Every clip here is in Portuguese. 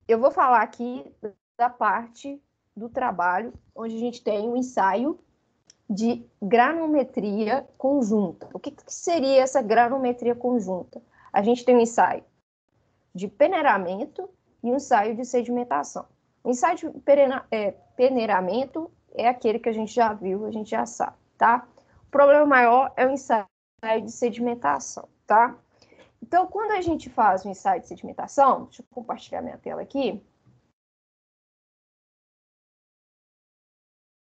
eu vou falar aqui da parte do trabalho, onde a gente tem um ensaio de granometria conjunta. O que seria essa granometria conjunta? A gente tem um ensaio de peneiramento e um ensaio de sedimentação. O ensaio de peneiramento é aquele que a gente já viu, a gente já sabe, tá? O problema maior é o ensaio de sedimentação, tá? Então, quando a gente faz um ensaio de sedimentação, deixa eu compartilhar minha tela aqui,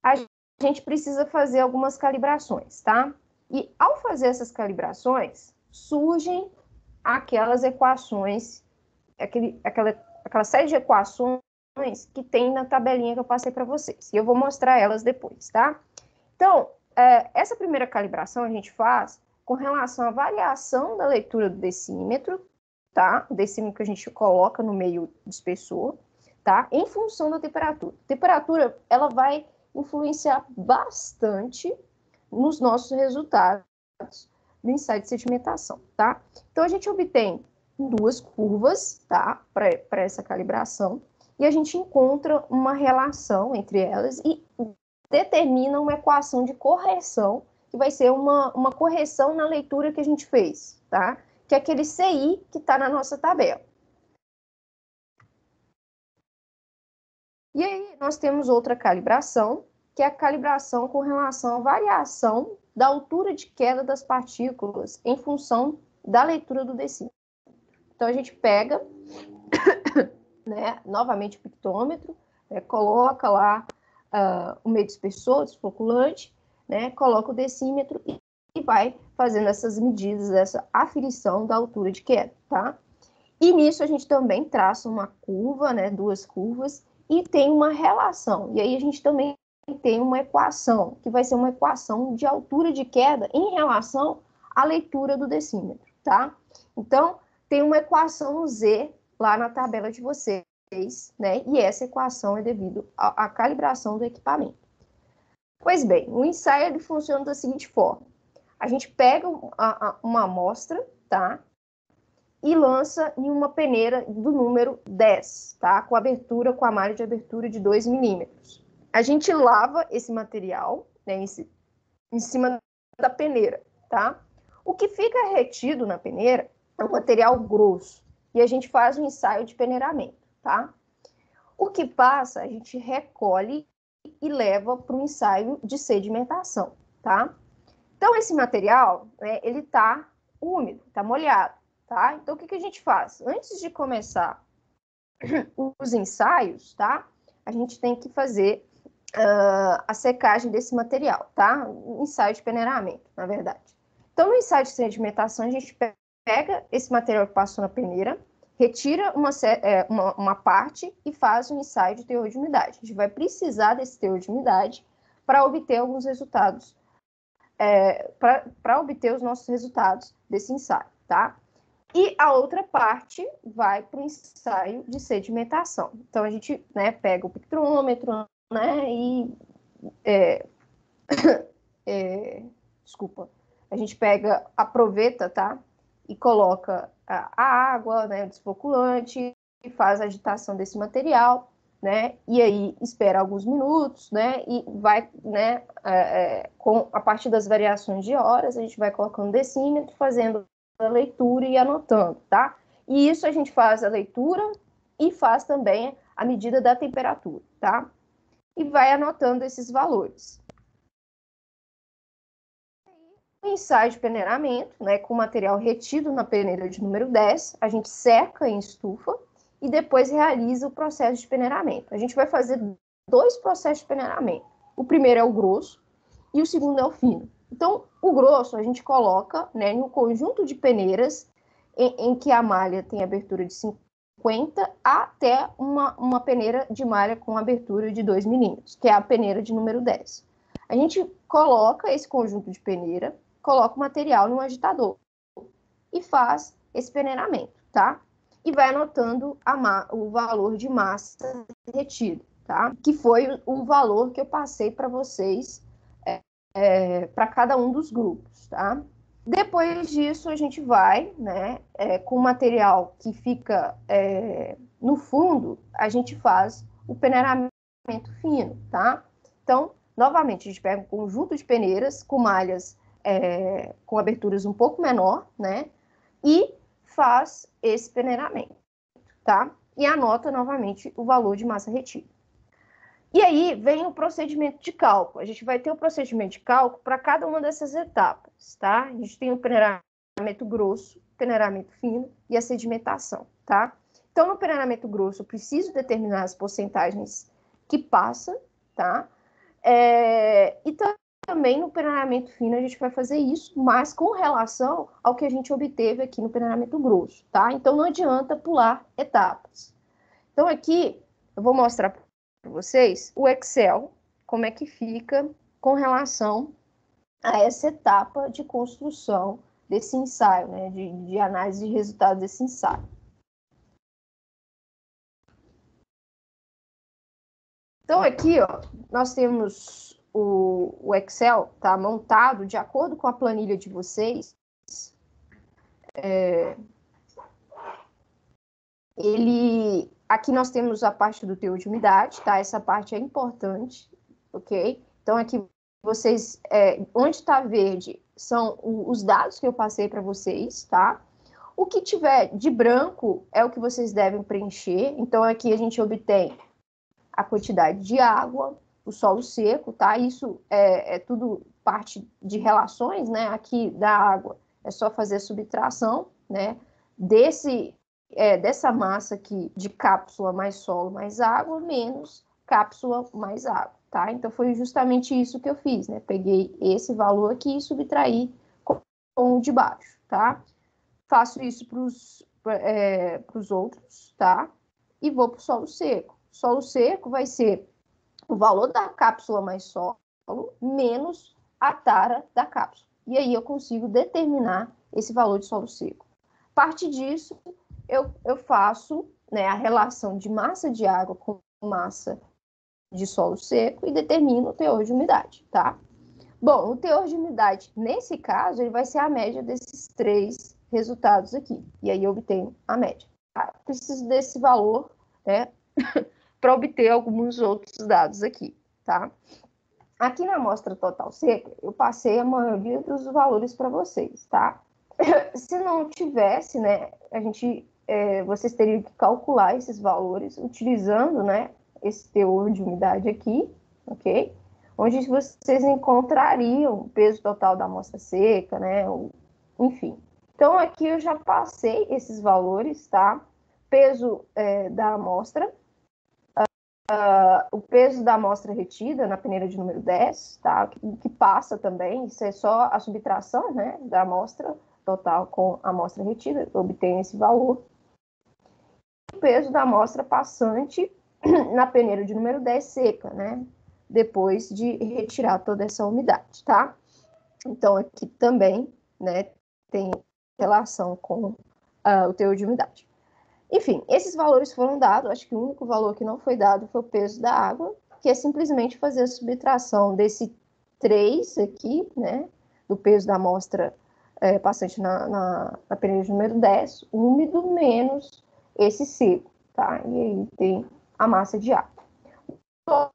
a gente precisa fazer algumas calibrações, tá? E ao fazer essas calibrações, surgem aquelas equações, aquela série de equações que tem na tabelinha que eu passei para vocês. E eu vou mostrar elas depois, tá? Então, essa primeira calibração a gente faz com relação à variação da leitura do decímetro, tá? O decímetro que a gente coloca no meio do espessor, tá? Em função da temperatura. A temperatura, ela vai influenciar bastante nos nossos resultados do ensaio de sedimentação, tá? Então, a gente obtém duas curvas, tá? Para essa calibração, e a gente encontra uma relação entre elas e determina uma equação de correção, que vai ser uma correção na leitura que a gente fez, tá? Que é aquele CI que está na nossa tabela. E aí nós temos outra calibração, que é a calibração com relação à variação da altura de queda das partículas em função da leitura do decímetro. Então a gente pega, né, novamente o pictômetro, né, coloca lá o meio dispersor, desfloculante, né, coloca o decímetro e vai fazendo essas medidas, essa aferição da altura de queda, tá? E nisso a gente também traça uma curva, né, duas curvas, e tem uma relação. E aí a gente também tem uma equação, que vai ser uma equação de altura de queda em relação à leitura do decímetro, tá? Então, tem uma equação Z lá na tabela de vocês, né? E essa equação é devido à calibração do equipamento. Pois bem, o ensaio ele funciona da seguinte forma. A gente pega uma amostra, tá? E lança em uma peneira do número 10, tá? Com abertura, com a malha de abertura de 2 milímetros. A gente lava esse material, né, em cima da peneira, tá? O que fica retido na peneira é um material grosso e a gente faz um ensaio de peneiramento, tá? O que passa, a gente recolhe e leva para o ensaio de sedimentação, tá? Então, esse material, né, ele tá úmido, tá molhado, tá? Então, o que a gente faz? Antes de começar os ensaios, tá? A gente tem que fazer a secagem desse material, tá? Um ensaio de peneiramento, na verdade. Então, no ensaio de sedimentação, a gente pega esse material que passou na peneira, retira uma parte e faz um ensaio de teor de umidade. A gente vai precisar desse teor de umidade para obter alguns resultados, para obter os nossos resultados desse ensaio, tá? E a outra parte vai para o ensaio de sedimentação. Então, a gente, né, pega o pictômetro, né, e desculpa, a gente aproveita, tá? E coloca a água, né, o desfloculante, e faz a agitação desse material, né? E aí espera alguns minutos, né? E vai, né, a partir das variações de horas, a gente vai colocando decímetro, fazendo a leitura e anotando, tá? E isso a gente faz a leitura e faz também a medida da temperatura, tá? E vai anotando esses valores. O ensaio de peneiramento, né, com material retido na peneira de número 10, a gente seca em estufa e depois realiza o processo de peneiramento. A gente vai fazer dois processos de peneiramento. O primeiro é o grosso e o segundo é o fino. Então, o grosso a gente coloca, né, em um conjunto de peneiras em que a malha tem abertura de 50 até uma peneira de malha com abertura de 2 milímetros, que é a peneira de número 10. A gente coloca esse conjunto de peneira, coloca o material no agitador e faz esse peneiramento, tá? E vai anotando o valor de massa retido, tá? Que foi o valor que eu passei para vocês para cada um dos grupos, tá? Depois disso, a gente vai, né, com o material que fica no fundo, a gente faz o peneiramento fino, tá? Então, novamente, a gente pega um conjunto de peneiras com malhas com aberturas um pouco menor, né? E faz esse peneiramento, tá? E anota novamente o valor de massa retida. E aí vem o procedimento de cálculo. A gente vai ter o procedimento de cálculo para cada uma dessas etapas, tá? A gente tem o peneiramento grosso, peneiramento fino e a sedimentação, tá? Então, no peneiramento grosso, eu preciso determinar as porcentagens que passa, tá? E também no peneiramento fino a gente vai fazer isso, mas com relação ao que a gente obteve aqui no peneiramento grosso, tá? Então, não adianta pular etapas. Então, aqui eu vou mostrar para vocês o Excel, como é que fica com relação a essa etapa de construção desse ensaio, né, de análise de resultados desse ensaio. Então, aqui, ó, nós temos o Excel, tá, montado de acordo com a planilha de vocês. Aqui nós temos a parte do teor de umidade, tá? Essa parte é importante, ok? Então, aqui vocês, onde está verde são os dados que eu passei para vocês, tá? O que tiver de branco é o que vocês devem preencher. Então, aqui a gente obtém a quantidade de água, o solo seco, tá? Isso é tudo parte de relações, né? Aqui da água é só fazer a subtração, né? Dessa massa aqui de cápsula mais solo mais água, menos cápsula mais água, tá? Então, foi justamente isso que eu fiz, né? Peguei esse valor aqui e subtraí com o de baixo, tá? Faço isso para os outros, tá? E vou para o solo seco. Solo seco vai ser o valor da cápsula mais solo menos a tara da cápsula. E aí eu consigo determinar esse valor de solo seco. A partir disso, eu faço, né, a relação de massa de água com massa de solo seco e determino o teor de umidade, tá? Bom, o teor de umidade, nesse caso, ele vai ser a média desses três resultados aqui. E aí eu obtenho a média. Tá? Preciso desse valor, né, para obter alguns outros dados aqui, tá? Aqui na amostra total seca, eu passei a maioria dos valores para vocês, tá? Se não tivesse, né, vocês teriam que calcular esses valores utilizando, né, esse teor de umidade aqui, ok? Onde vocês encontrariam o peso total da amostra seca, né? Enfim. Então, aqui eu já passei esses valores, tá? Peso da amostra, o peso da amostra retida na peneira de número 10, tá? Que passa também, isso é só a subtração, né, da amostra total com a amostra retida, eu obtenho esse valor. O peso da amostra passante na peneira de número 10 seca, né? Depois de retirar toda essa umidade, tá? Então, aqui também, né, tem relação com o teor de umidade. Enfim, esses valores foram dados, acho que o único valor que não foi dado foi o peso da água, que é simplesmente fazer a subtração desse 3 aqui, né, do peso da amostra passante na peneira de número 10, úmido menos esse seco, tá? E aí tem a massa de água. O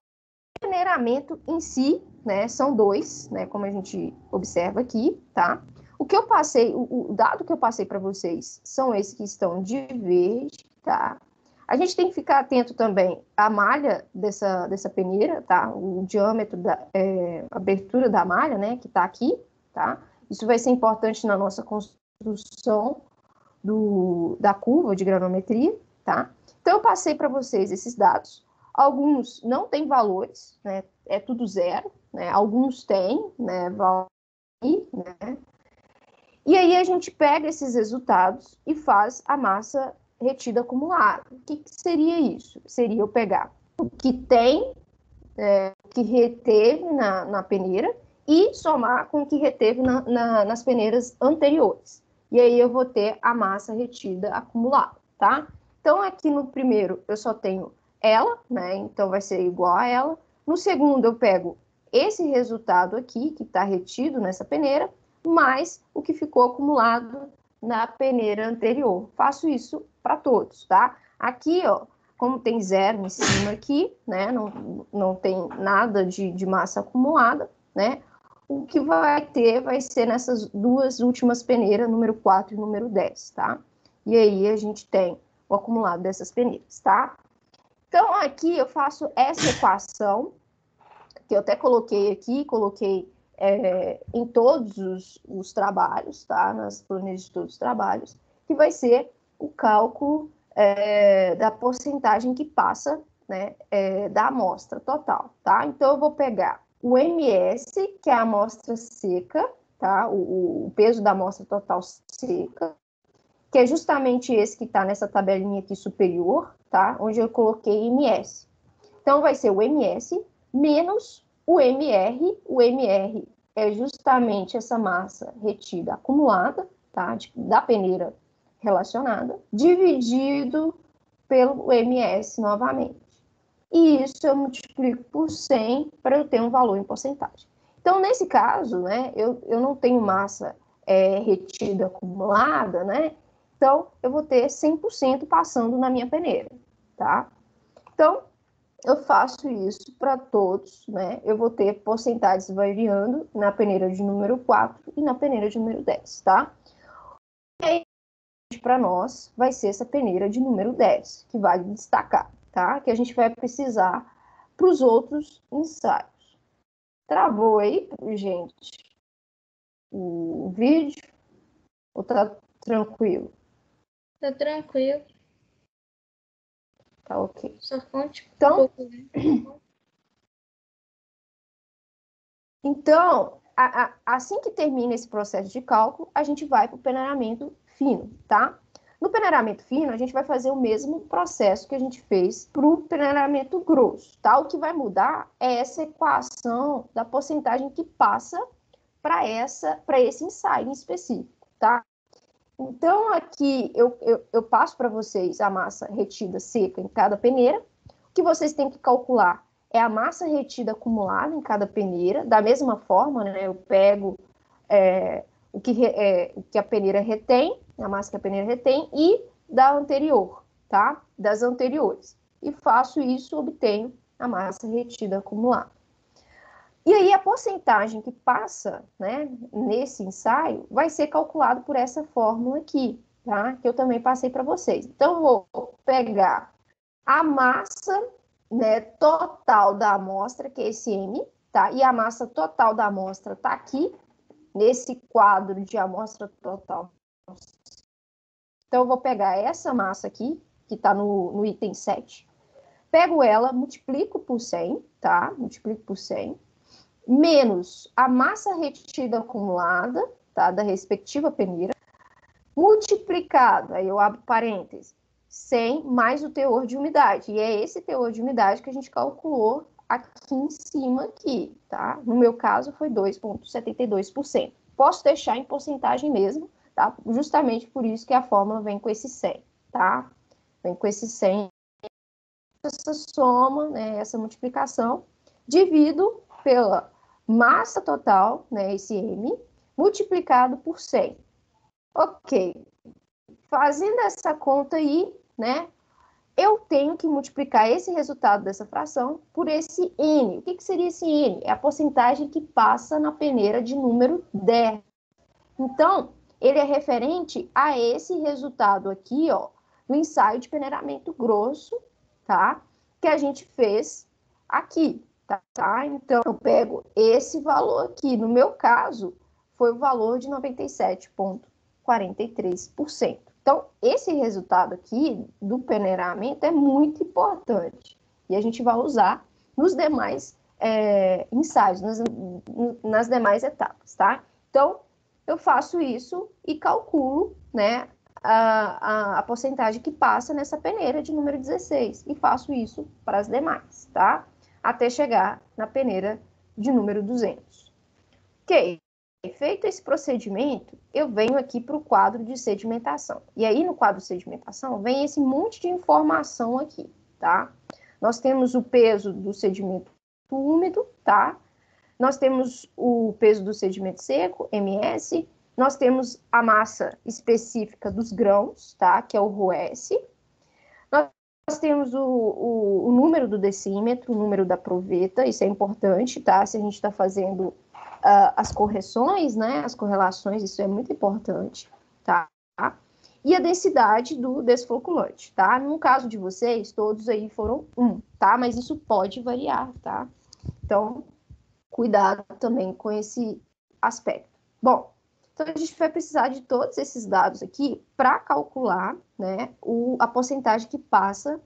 peneiramento em si, né, são dois, né, como a gente observa aqui, tá? O que eu passei, o dado que eu passei para vocês são esses que estão de verde, tá? A gente tem que ficar atento também à malha dessa peneira, tá? O diâmetro a abertura da malha, né, que está aqui, tá? Isso vai ser importante na nossa construção da curva de granometria, tá? Então, eu passei para vocês esses dados. Alguns não têm valores, né? É tudo zero, né? Alguns têm, né? Né? E aí a gente pega esses resultados e faz a massa retida acumulada. O que seria isso? Seria eu pegar o que tem, o que reteve na peneira e somar com o que reteve nas peneiras anteriores. E aí eu vou ter a massa retida acumulada, tá? Então, aqui no primeiro eu só tenho ela, né? Então vai ser igual a ela. No segundo eu pego esse resultado aqui, que está retido nessa peneira, mais o que ficou acumulado na peneira anterior. Faço isso para todos, tá? Aqui, ó, como tem zero em cima aqui, né, não tem nada de massa acumulada, né, o que vai ter vai ser nessas duas últimas peneiras, número 4 e número 10, tá? E aí a gente tem o acumulado dessas peneiras, tá? Então, aqui eu faço essa equação, que eu até coloquei aqui, em todos os trabalhos, tá? Nas planilhas de todos os trabalhos, que vai ser o cálculo da porcentagem que passa, né, da amostra total, tá? Então, eu vou pegar o MS, que é a amostra seca, tá? O peso da amostra total seca, que é justamente esse que está nessa tabelinha aqui superior, tá? Onde eu coloquei MS. Então, vai ser o MS menos o MR. O MR é justamente essa massa retida acumulada, tá? Da peneira relacionada, dividido pelo MS novamente. E isso eu multiplico por 100 para eu ter um valor em porcentagem. Então, nesse caso, né, eu não tenho massa retida acumulada, né? Então, eu vou ter 100% passando na minha peneira, tá? Então, eu faço isso para todos, né? Eu vou ter porcentagens variando na peneira de número 4 e na peneira de número 10, tá? E aí, para nós, vai ser essa peneira de número 10, que vale destacar, tá? Que a gente vai precisar para os outros ensaios. Travou aí, gente, o vídeo? Ou tá tranquilo? Tá tranquilo. Tá ok. Só conte um Então, pouco, né? Então, assim que termina esse processo de cálculo, a gente vai para o peneiramento fino, tá? No peneiramento fino, a gente vai fazer o mesmo processo que a gente fez para o peneiramento grosso, tá? O que vai mudar é essa equação da porcentagem que passa para esse ensaio em específico, tá? Então, aqui eu passo para vocês a massa retida seca em cada peneira. O que vocês têm que calcular é a massa retida acumulada em cada peneira. Da mesma forma, né, eu pego o que a peneira retém, a massa que a peneira retém, e da anterior, tá? Das anteriores. E faço isso, obtenho a massa retida acumulada. E aí a porcentagem que passa, né, nesse ensaio vai ser calculado por essa fórmula aqui, tá? Que eu também passei para vocês. Então, eu vou pegar a massa, né, total da amostra, que é esse M, tá? E a massa total da amostra está aqui, nesse quadro de amostra total. Então, eu vou pegar essa massa aqui, que está no item 7, pego ela, multiplico por 100, tá? Multiplico por 100, menos a massa retida acumulada, tá? Da respectiva peneira, multiplicado, aí eu abro parênteses, 100 mais o teor de umidade. E é esse teor de umidade que a gente calculou aqui em cima, aqui, tá? No meu caso, foi 2,72%. Posso deixar em porcentagem mesmo, tá? Justamente por isso que a fórmula vem com esse 100, tá? Vem com esse 100, essa soma, né, essa multiplicação, divido pela massa total, né, esse M, multiplicado por 100. Ok, fazendo essa conta aí, né, eu tenho que multiplicar esse resultado dessa fração por esse N. O que seria esse N? É a porcentagem que passa na peneira de número 10. Então, ele é referente a esse resultado aqui, ó, do ensaio de peneiramento grosso, tá? Que a gente fez aqui, tá? Então, eu pego esse valor aqui. No meu caso, foi o valor de 97,43%. Então, esse resultado aqui do peneiramento é muito importante. E a gente vai usar nos demais ensaios, nas demais etapas, tá? Então, eu faço isso e calculo, né, a porcentagem que passa nessa peneira de número 16 e faço isso para as demais, tá? Até chegar na peneira de número 200. Ok, feito esse procedimento, eu venho aqui para o quadro de sedimentação. E aí, no quadro de sedimentação, vem esse monte de informação aqui, tá? Nós temos o peso do sedimento úmido, tá? Nós temos o peso do sedimento seco, MS. Nós temos a massa específica dos grãos, tá? Que é o ROS. Nós temos o número do decímetro, o número da proveta, isso é importante, tá? Se a gente está fazendo as correções, né? As correlações, isso é muito importante, tá? E a densidade do desfloculante, tá? No caso de vocês, todos aí foram 1, tá? Mas isso pode variar, tá? Então, cuidado também com esse aspecto. Bom, então a gente vai precisar de todos esses dados aqui para calcular, né, a porcentagem que passa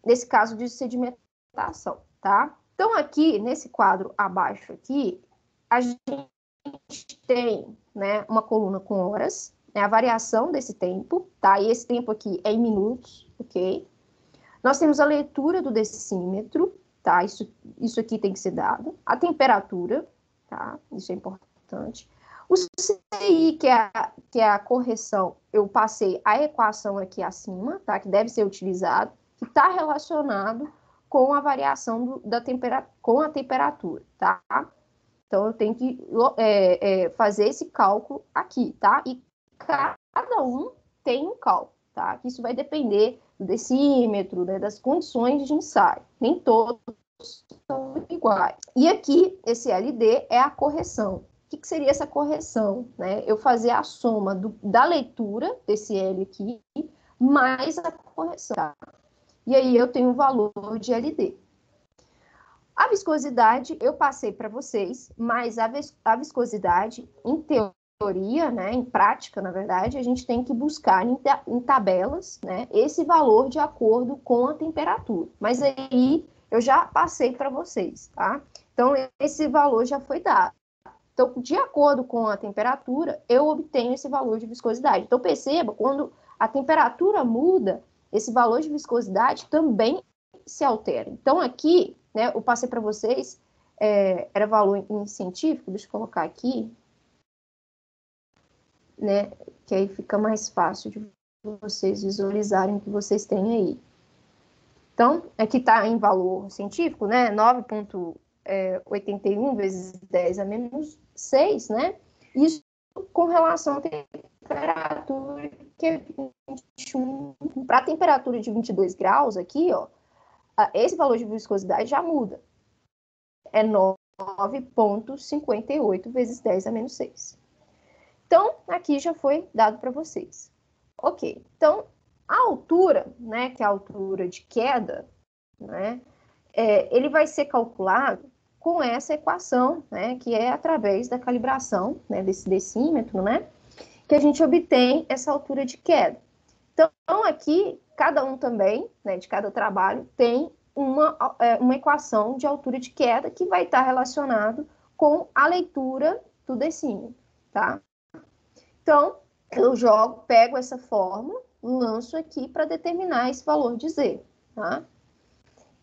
nesse caso de sedimentação, tá? Então, aqui, nesse quadro abaixo aqui, a gente tem, né, uma coluna com horas, né, a variação desse tempo, tá? E esse tempo aqui é em minutos, ok? Nós temos a leitura do decímetro, tá? Isso aqui tem que ser dado. A temperatura, tá? Isso é importante. O CI, que é a correção, eu passei a equação aqui acima, tá? Que deve ser utilizado, que está relacionado com a variação com a temperatura, tá? Então, eu tenho que fazer esse cálculo aqui, tá? E cada um tem um cálculo, tá? Isso vai depender do decímetro, né, das condições de ensaio. Nem todos são iguais. E aqui, esse LD é a correção. O que seria essa correção? Né? Eu fazer a soma da leitura desse L aqui, mais a correção. Tá? E aí eu tenho o valor de LD. A viscosidade, eu passei para vocês, mas a viscosidade, em teoria, né, em prática, na verdade, a gente tem que buscar em tabelas, né, esse valor de acordo com a temperatura. Mas aí eu já passei para vocês, tá? Então, esse valor já foi dado. Então, de acordo com a temperatura, eu obtenho esse valor de viscosidade. Então, perceba, quando a temperatura muda, esse valor de viscosidade também se altera. Então, aqui, né, eu passei para vocês, era valor em científico, deixa eu colocar aqui, né, que aí fica mais fácil de vocês visualizarem o que vocês têm aí. Então, aqui está em valor científico, né, 9,81 vezes 10 a menos 6, né, isso com relação à temperatura, que é 21, para a temperatura de 22 graus aqui, ó, esse valor de viscosidade já muda. É 9,58 vezes 10 a menos 6. Então, aqui já foi dado para vocês. Ok, então, a altura, né, que é a altura de queda, né, ele vai ser calculado com essa equação, né, que é através da calibração, né, desse decímetro, né, que a gente obtém essa altura de queda. Então, aqui, cada um também, né, de cada trabalho, tem uma equação de altura de queda que vai estar relacionado com a leitura do decímetro, tá? Então, eu pego essa fórmula, lanço aqui para determinar esse valor de Z, tá?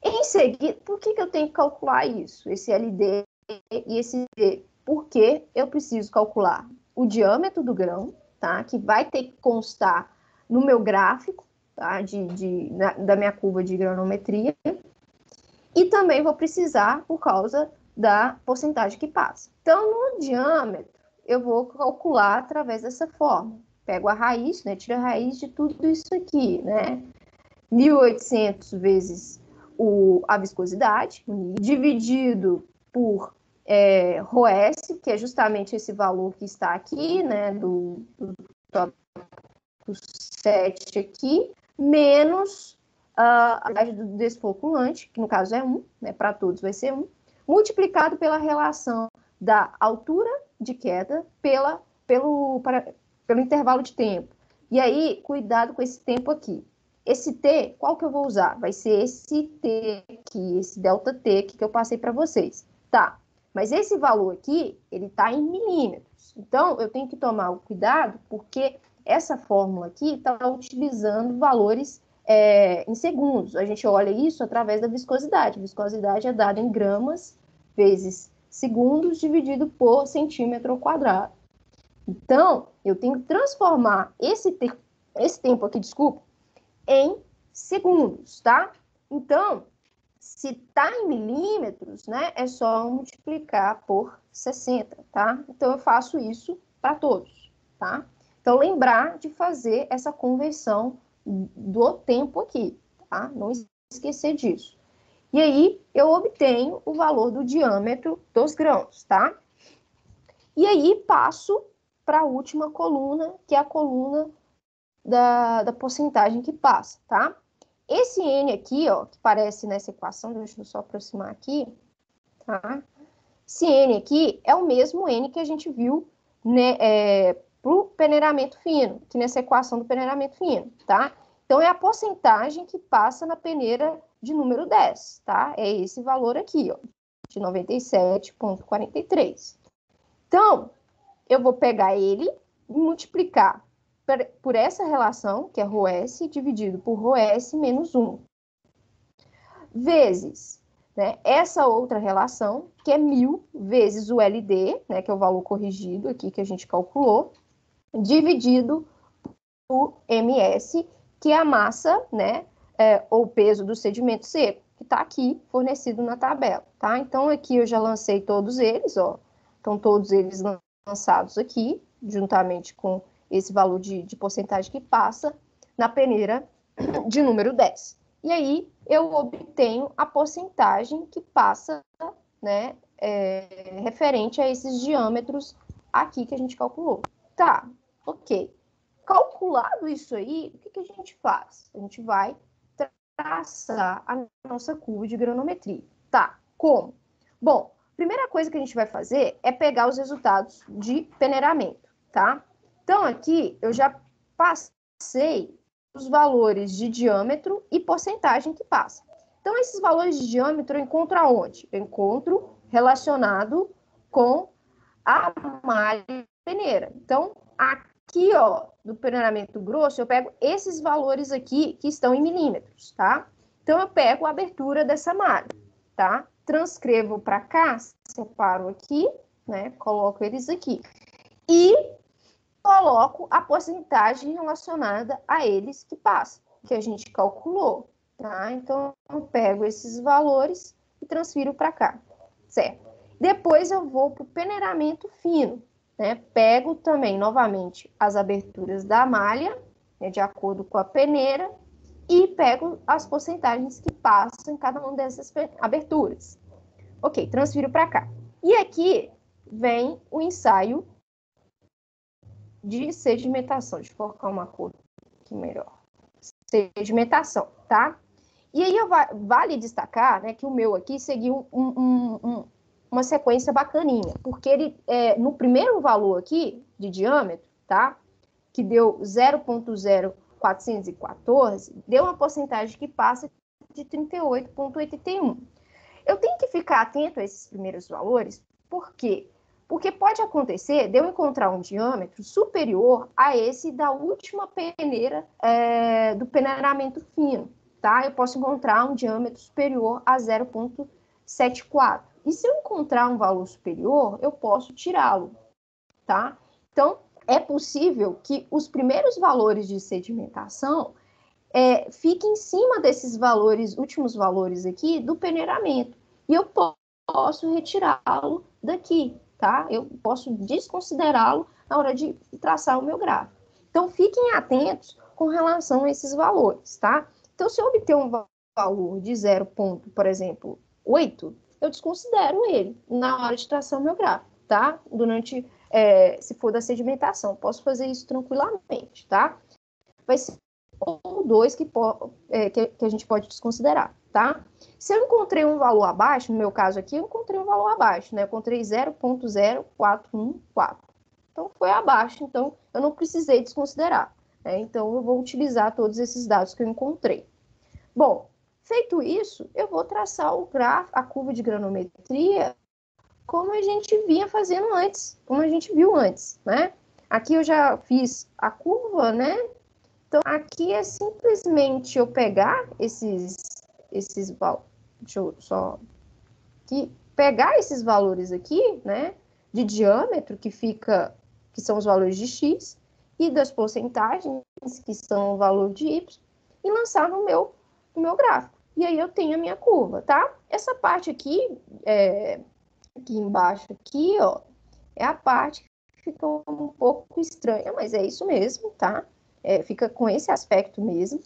Em seguida, por que eu tenho que calcular isso? Esse LD e esse D? Porque eu preciso calcular o diâmetro do grão, tá? Que vai ter que constar no meu gráfico, tá? Da minha curva de granometria. E também vou precisar por causa da porcentagem que passa. Então, no diâmetro, eu vou calcular através dessa forma. Pego a raiz, né? Tiro a raiz de tudo isso aqui, né? 1.800 vezes a viscosidade, dividido por ROS, que é justamente esse valor que está aqui, né? Do 7 aqui, menos a idade do desfloculante, que no caso é 1, né, para todos vai ser 1, multiplicado pela relação da altura de queda pelo intervalo de tempo. E aí, cuidado com esse tempo aqui. Esse T, qual que eu vou usar? Vai ser esse T aqui, esse ΔT aqui que eu passei para vocês. Tá, mas esse valor aqui, ele está em milímetros. Então, eu tenho que tomar o cuidado, porque essa fórmula aqui está utilizando valores em segundos. A gente olha isso através da viscosidade. A viscosidade é dada em gramas vezes segundos dividido por centímetro ao quadrado. Então, eu tenho que transformar esse tempo aqui, desculpa, em segundos, tá? Então, Se está em milímetros, né, é só multiplicar por 60, tá? Então, eu faço isso para todos, tá? Então, lembrar de fazer essa conversão do tempo aqui, tá? Não esquecer disso. E aí, eu obtenho o valor do diâmetro dos grãos, tá? E aí, passo para a última coluna, que é a coluna da porcentagem que passa, tá? Esse N aqui, ó, que aparece nessa equação, deixa eu só aproximar aqui, tá? Esse N aqui é o mesmo N que a gente viu, né, para o peneiramento fino, aqui nessa equação do peneiramento fino, tá? Então, é a porcentagem que passa na peneira de número 10, tá? É esse valor aqui, ó, de 97,43. Então, eu vou pegar ele e multiplicar por essa relação, que é ρS, dividido por ρS menos 1, vezes, né, essa outra relação, que é 1.000 vezes o LD, né, que é o valor corrigido aqui que a gente calculou, dividido por MS, que é a massa, né, ou peso do sedimento seco, que está aqui fornecido na tabela, tá? Então, aqui eu já lancei todos eles, ó, estão todos eles lançados aqui, juntamente com esse valor de porcentagem que passa na peneira de número 10. E aí, eu obtenho a porcentagem que passa, né, referente a esses diâmetros aqui que a gente calculou. Tá, ok. Calculado isso aí, o que a gente faz? A gente vai traçar a nossa curva de granometria. Tá, como? Bom, primeira coisa que a gente vai fazer é pegar os resultados de peneiramento, tá? Então, aqui eu já passei os valores de diâmetro e porcentagem que passa. Então, esses valores de diâmetro eu encontro aonde? Eu encontro relacionado com a malha peneira. Então, aqui, ó, do peneiramento grosso, eu pego esses valores aqui que estão em milímetros, tá? Então, eu pego a abertura dessa malha, tá? Transcrevo para cá, separo aqui, né? Coloco eles aqui. E coloco a porcentagem relacionada a eles que passa, que a gente calculou, tá? Então, eu pego esses valores e transfiro para cá, certo? Depois eu vou para o peneiramento fino, né? Pego também, novamente, as aberturas da malha, né, de acordo com a peneira, e pego as porcentagens que passam em cada uma dessas aberturas. Ok, transfiro para cá. E aqui vem o ensaio de sedimentação. Deixa eu colocar uma cor aqui melhor. Sedimentação, tá? E aí vale destacar, né, que o meu aqui seguiu uma sequência bacaninha, porque ele, no primeiro valor aqui, de diâmetro, tá? Que deu 0,0414, deu uma porcentagem que passa de 38,81. Eu tenho que ficar atento a esses primeiros valores, por quê? Porque pode acontecer de eu encontrar um diâmetro superior a esse da última peneira do peneiramento fino, tá? Eu posso encontrar um diâmetro superior a 0,74. E se eu encontrar um valor superior, eu posso tirá-lo, tá? Então, é possível que os primeiros valores de sedimentação fiquem em cima desses valores, últimos valores aqui, do peneiramento. E eu posso retirá-lo daqui, tá? Eu posso desconsiderá-lo na hora de traçar o meu gráfico. Então, fiquem atentos com relação a esses valores, tá? Então, se eu obter um valor de 0, por exemplo, 8, eu desconsidero ele na hora de traçar o meu gráfico, tá? Durante, se for da sedimentação, posso fazer isso tranquilamente, tá? Vai ser ou 2 que a gente pode desconsiderar, tá? Se eu encontrei um valor abaixo, no meu caso aqui, eu encontrei um valor abaixo, né? Eu encontrei 0,0414. Então, foi abaixo, então eu não precisei desconsiderar, né? Então, eu vou utilizar todos esses dados que eu encontrei. Bom, feito isso, eu vou traçar o gráfico, a curva de granometria, como a gente vinha fazendo antes, como a gente viu antes, né? Aqui eu já fiz a curva, né? Então, aqui é simplesmente eu pegar esses valores, deixa eu só aqui, pegar esses valores aqui, né, de diâmetro, que são os valores de x, e das porcentagens, que são o valor de y, e lançar no meu gráfico, E aí eu tenho a minha curva, tá? Essa parte aqui, aqui embaixo, aqui, ó, é a parte que fica um pouco estranha, mas é isso mesmo, tá? Fica com esse aspecto mesmo.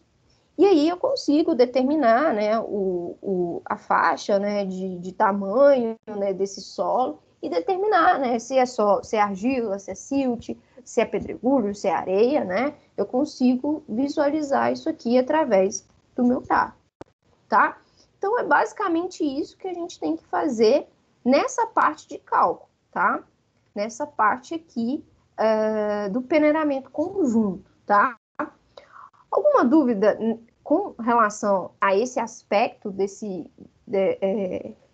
E aí eu consigo determinar, né, a faixa, né, de tamanho, né, desse solo e determinar, né, se é argila, se é silt, se é pedregulho, se é areia, né? Eu consigo visualizar isso aqui através do meu TAR, tá? Então é basicamente isso que a gente tem que fazer nessa parte de cálculo, tá? Nessa parte aqui do peneiramento conjunto, tá? Alguma dúvida com relação a esse aspecto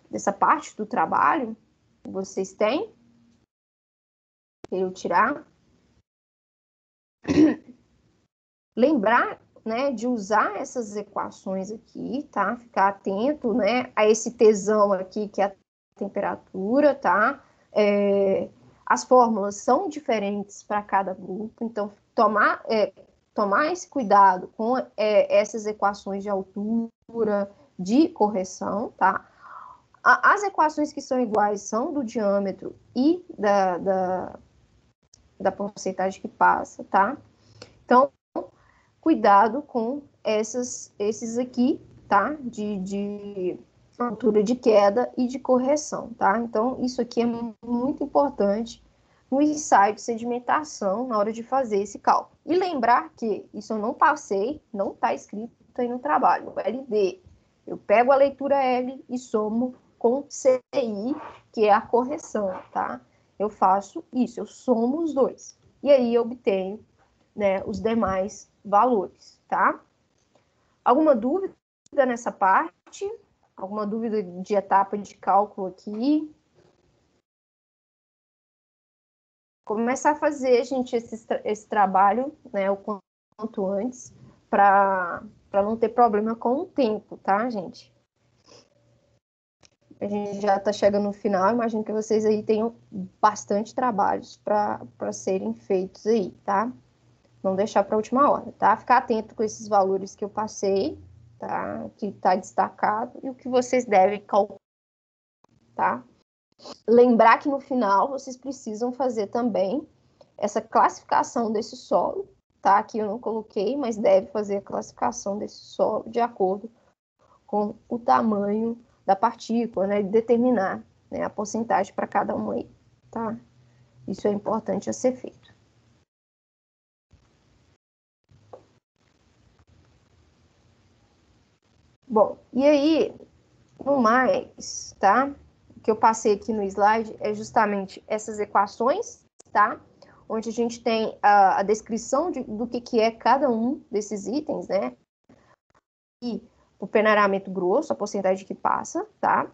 dessa parte do trabalho que vocês têm? Eu tirar. Lembrar, né, de usar essas equações aqui, tá? Ficar atento, né, a esse tesão aqui, que é a temperatura, tá? As fórmulas são diferentes para cada grupo, então tomar esse cuidado com essas equações de altura, de correção, tá? As equações que são iguais são do diâmetro e da porcentagem que passa, tá? Então, cuidado com esses aqui, tá? De altura de queda e de correção, tá? Então, isso aqui é muito importante no ensaio de sedimentação na hora de fazer esse cálculo. E lembrar que isso eu não passei, não está escrito aí no trabalho, o LD. Eu pego a leitura L e somo com CI, que é a correção, tá? Eu faço isso, eu somo os dois. E aí eu obtenho, né, os demais valores, tá? Alguma dúvida nessa parte? Alguma dúvida de etapa de cálculo aqui? Começar a fazer, gente, esse trabalho, né, o quanto antes, para não ter problema com o tempo, tá, gente? A gente já está chegando no final, imagino que vocês aí tenham bastante trabalhos para serem feitos aí, tá? Não deixar para a última hora, tá? Ficar atento com esses valores que eu passei, tá? Que está destacado e o que vocês devem calcular, tá? Lembrar que no final vocês precisam fazer também essa classificação desse solo, tá? Aqui eu não coloquei, mas deve fazer a classificação desse solo de acordo com o tamanho da partícula, né? E determinar, né, a porcentagem para cada uma aí, tá? Isso é importante a ser feito. Bom, e aí, no mais, tá? O que eu passei aqui no slide é justamente essas equações, tá? Onde a gente tem a descrição do que é cada um desses itens, né? E o peneiramento grosso, a porcentagem que passa, tá?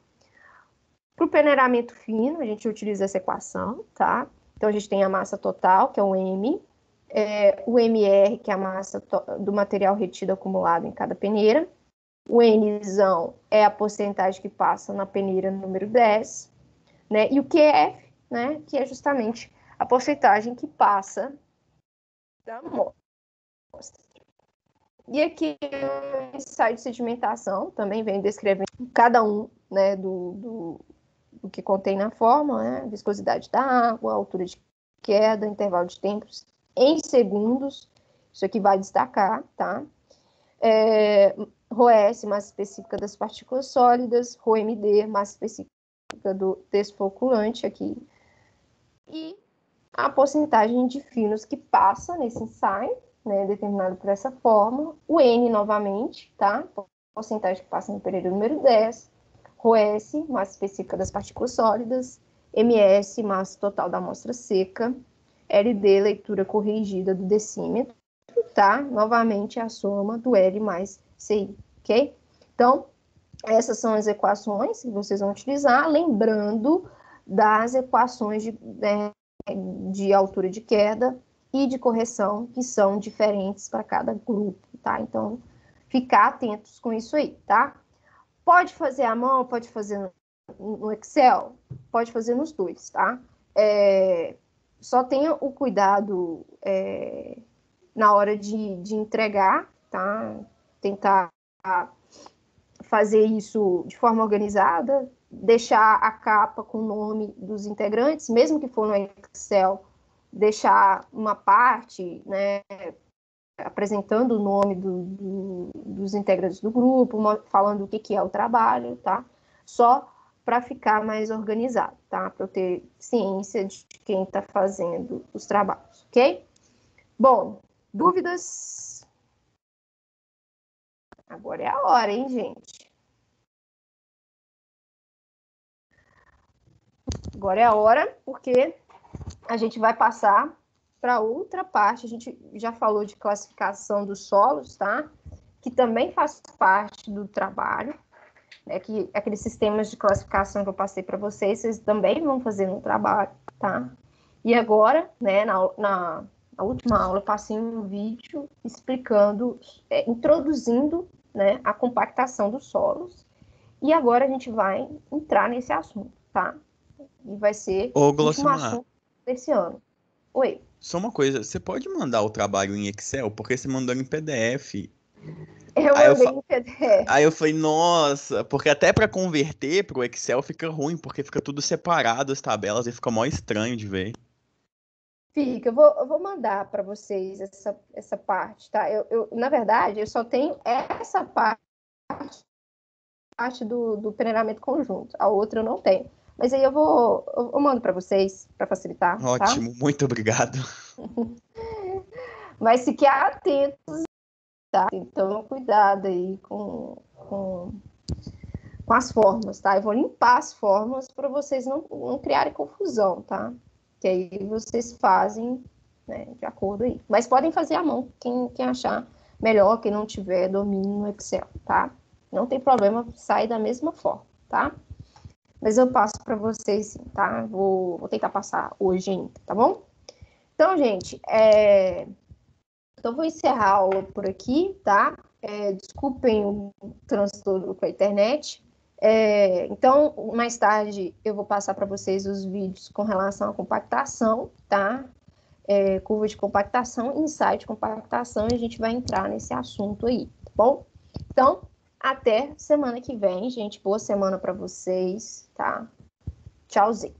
Para o peneiramento fino, a gente utiliza essa equação, tá? Então, a gente tem a massa total, que é o M, o MR, que é a massa do material retido acumulado em cada peneira, o Nzão é a porcentagem que passa na peneira número 10, né? E o QF, né? Que é justamente a porcentagem que passa da amostra. E aqui o ensaio de sedimentação também vem descrevendo cada um, né, do que contém na fórmula, né? Viscosidade da água, altura de queda, intervalo de tempos em segundos. Isso aqui vai destacar, tá? ROS, massa específica das partículas sólidas, ROMD, massa específica do desfoculante aqui, e a porcentagem de finos que passa nesse ensaio, né, determinado por essa fórmula, o N novamente, tá? Porcentagem que passa no período número 10, ROS, massa específica das partículas sólidas, MS, massa total da amostra seca, LD, leitura corrigida do decímetro, tá? Novamente a soma do L mais CI, ok? Então, essas são as equações que vocês vão utilizar, lembrando das equações de altura de queda e de correção, que são diferentes para cada grupo, tá? Então, ficar atentos com isso aí, tá? Pode fazer à mão, pode fazer no Excel, pode fazer nos dois, tá? Só tenha o cuidado na hora de entregar, tá? Tentar fazer isso de forma organizada, deixar a capa com o nome dos integrantes, mesmo que for no Excel, deixar uma parte, né, apresentando o nome dos integrantes do grupo, falando o que é o trabalho, tá? Só para ficar mais organizado, tá? Para eu ter ciência de quem está fazendo os trabalhos, ok? Bom, dúvidas? Agora é a hora, hein, gente? Agora é a hora, porque a gente vai passar para outra parte. A gente já falou de classificação dos solos, tá? Que também faz parte do trabalho. Que aqueles sistemas de classificação que eu passei para vocês, vocês também vão fazer no trabalho, tá? E agora, né, na última aula, eu passei um vídeo explicando, introduzindo, né, a compactação dos solos. E agora a gente vai entrar nesse assunto, tá? E vai ser Ô, o último Glossimar, assunto desse ano. Oi. só uma coisa, você pode mandar o trabalho em Excel? Porque você mandou em PDF. Eu Aí eu, mandei fa- em PDF. Aí eu falei, nossa, porque até pra converter pro Excel fica ruim, porque fica tudo separado as tabelas e fica mó estranho de ver. Fica, eu vou mandar para vocês essa parte, tá? Na verdade, eu só tenho essa parte do treinamento conjunto. A outra eu não tenho. Mas aí eu mando para vocês, para facilitar, tá? Ótimo, muito obrigado. Mas fiquem atentos, tá? Então, cuidado aí com as formas, tá? Eu vou limpar as formas para vocês não criarem confusão, tá? Que aí vocês fazem, né, de acordo aí. Mas podem fazer à mão, quem achar melhor, quem não tiver domínio no Excel, tá? Não tem problema, sai da mesma forma, tá? Mas eu passo para vocês sim, tá? Vou tentar passar hoje ainda, tá bom? Então, gente, então vou encerrar a aula por aqui, tá? Desculpem o transtorno com a internet. Então, mais tarde eu vou passar para vocês os vídeos com relação à compactação, tá? Curva de compactação, insight de compactação, e a gente vai entrar nesse assunto aí, tá bom? Então, até semana que vem, gente. Boa semana para vocês, tá? Tchauzinho.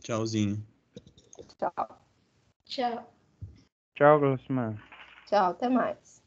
Tchauzinho. Tchau. Tchau. Tchau, Glossimar. Tchau, até mais.